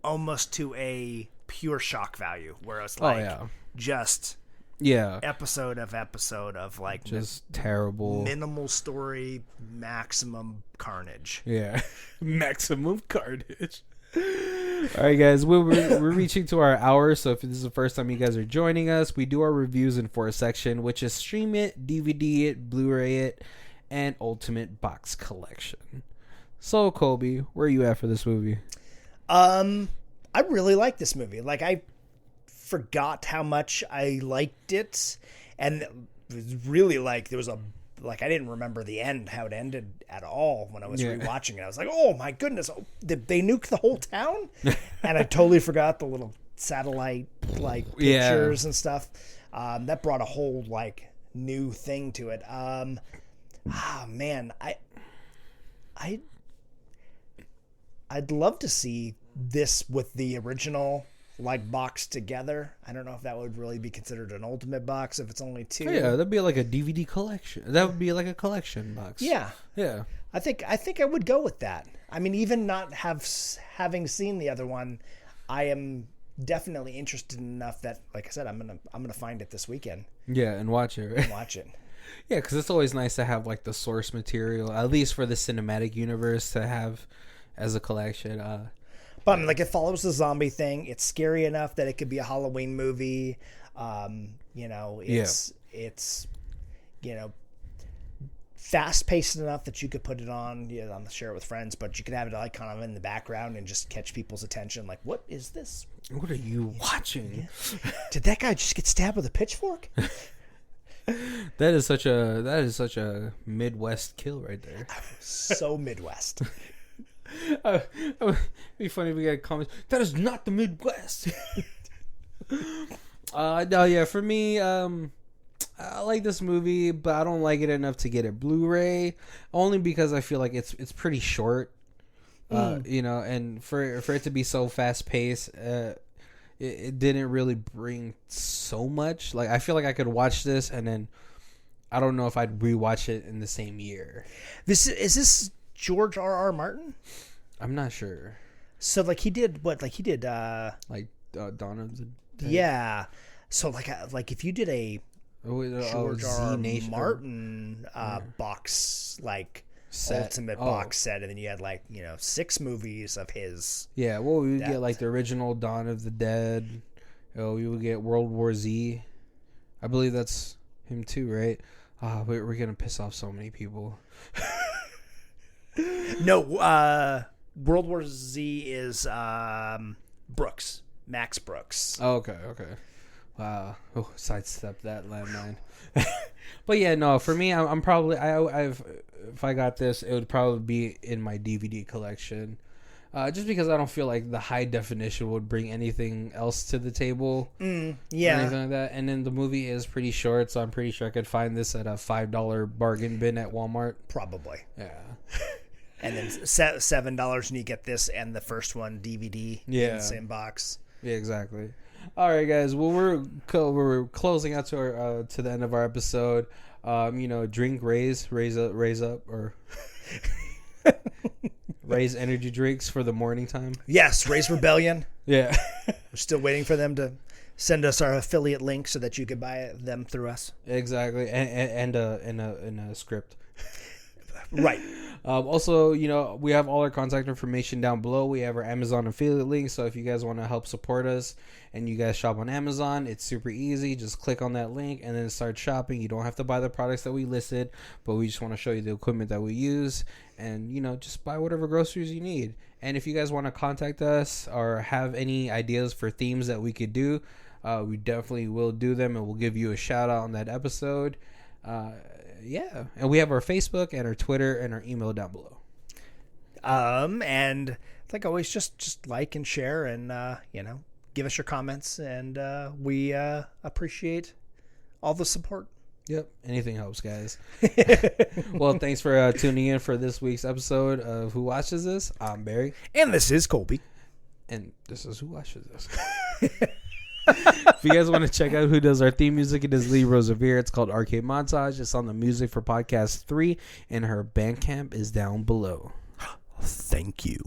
almost to a pure shock value, where it's like just episode of like just terrible, minimal story, maximum carnage. Yeah, maximum carnage. All right, guys, we're reaching to our hour, so if this is the first time you guys are joining us, we do our reviews in 4 sections, which is stream it, DVD it, Blu-ray it, and Ultimate Box Collection. So, Colby, where are you at for this movie? I really like this movie. Like, I forgot how much I liked it, and it was really like there was a I didn't remember the end, how it ended at all when I was rewatching it. I was like, oh my goodness, did they nuke the whole town? And I totally forgot the little satellite pictures and stuff. That brought a whole new thing to it. Man, I'd love to see this with the original box together. I don't know if that would really be considered an ultimate box if it's only 2. Oh, yeah, that'd be like a DVD collection. That would be like a collection box. Yeah. I think I would go with that. I mean, even not having seen the other one, I am definitely interested enough that, like I said, I'm gonna find it this weekend. Yeah, and watch it. Right? And watch it. Yeah, because it's always nice to have like the source material, at least for the cinematic universe, to have as a collection. But I mean, like, it follows the zombie thing. It's scary enough that it could be a Halloween movie. It's fast paced enough that you could put it on the share it with friends, but you could have it like kind of in the background and just catch people's attention. Like, what is this? What are you watching? Yeah. Did that guy just get stabbed with a pitchfork? That is such a Midwest kill right there. So Midwest. It'd be funny if we got comments. That is not the Midwest. No, yeah, for me, I like this movie, but I don't like it enough to get it Blu-ray. Only because I feel like it's pretty short. And for it to be so fast paced, it didn't really bring so much. Like, I feel like I could watch this and then I don't know if I'd rewatch it in the same year. Is this George R.R. Martin? I'm not sure. So he did Dawn of the Dead? Yeah. So like if you did a George R.R. Martin box set. Ultimate box set, and then you had 6 movies of his. Yeah, well, we would get the original Dawn of the Dead. We would get World War Z. I believe that's him too, right? We're gonna piss off so many people. No, World War Z is Brooks, Max Brooks. Oh, okay. Wow. Oh, sidestep that landmine. But yeah, no. For me, I'm probably if I got this, it would probably be in my DVD collection. Just because I don't feel like the high definition would bring anything else to the table. Yeah. Or anything like that. And then the movie is pretty short, so I'm pretty sure I could find this at a $5 bargain bin at Walmart. Probably. Yeah. And then $7 and you get this and the first one DVD in the same box. Yeah, exactly. All right, guys. Well, we're closing out to the end of our episode. Drink, raise up, or raise energy drinks for the morning time. Yes, Raise Rebellion. Yeah, we're still waiting for them to send us our affiliate link so that you could buy them through us. Exactly, and a script. Right. Also, we have all our contact information down below. We have our Amazon affiliate link, so if you guys want to help support us and you guys shop on Amazon, it's super easy. Just click on that link and then start shopping. You don't have to buy the products that we listed, but we just want to show you the equipment that we use, and just buy whatever groceries you need. And if you guys want to contact us or have any ideas for themes that we could do, we definitely will do them, and we'll give you a shout out on that episode. Yeah, and we have our Facebook and our Twitter and our email down below. And like always, just like and share, and give us your comments, and we appreciate all the support. Yep, anything helps, guys. Well, thanks for tuning in for this week's episode of Who Watches This. I'm Barry, and this is Colby, and this is Who Watches This. If you guys want to check out who does our theme music, it is Lee Rosevere. It's called Arcade Montage. It's on the Music for Podcast 3, and her Bandcamp is down below. Thank you.